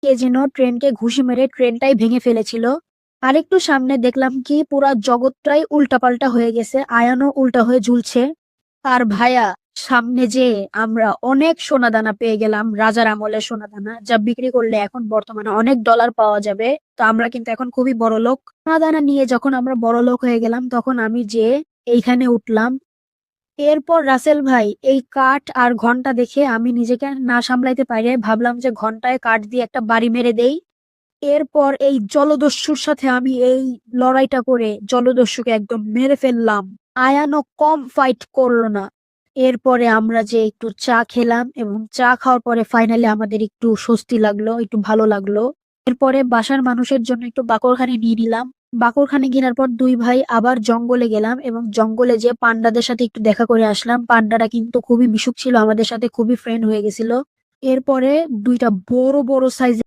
কে যেন ট্রেনকে ঘুষি মেরে ট্রেনটাই ভেঙে ফেলেছিল। আরেকটু সামনে দেখলাম কি পুরা জগৎটাই উল্টাপাল্টা হয়ে গেছে, আয়ানও উল্টা হয়ে ঝুলছে। আর ভাইয়া, সামনে যে আমরা অনেক সোনাদানা পেয়ে গেলাম, রাজার আমলের সোনাদানা, যা বিক্রি করলে এখন বর্তমানে অনেক ডলার পাওয়া যাবে। তো আমরা কিন্তু এখন খুবই বড় লোক। সোনাদানা নিয়ে যখন আমরা বড় লোক হয়ে গেলাম, তখন আমি যে এইখানে উঠলাম। এরপর রাসেল ভাই, এই কাঠ আর ঘন্টা দেখে আমি নিজেকে না সামলাইতে পারে ভাবলাম যে ঘন্টায় কাঠ দিয়ে একটা বাড়ি মেরে দেই। এরপর এই জলদস্যুর সাথে আমি এই লড়াইটা করে জলদস্যুকে একদম মেরে ফেললাম। আয়ানও কম ফাইট করলো না। এরপরে আমরা যে একটু চা খেলাম, এবং চা খাওয়ার পরে ফাইনালি আমাদের একটু স্বস্তি লাগলো, একটু ভালো লাগলো। এরপরে বাসার মানুষের জন্য একটু বাকরখানি নিয়ে নিলাম। বাকরখানি কেনার পর দুই ভাই আবার জঙ্গলে গেলাম, এবং জঙ্গলে যে পান্ডাদের সাথে একটু দেখা করে আসলাম। পান্ডারা কিন্তু খুবই মিশুক ছিল, আমাদের সাথে খুবই ফ্রেন্ড হয়ে গেছিল। এরপরে দুইটা বড় বড় সাইজ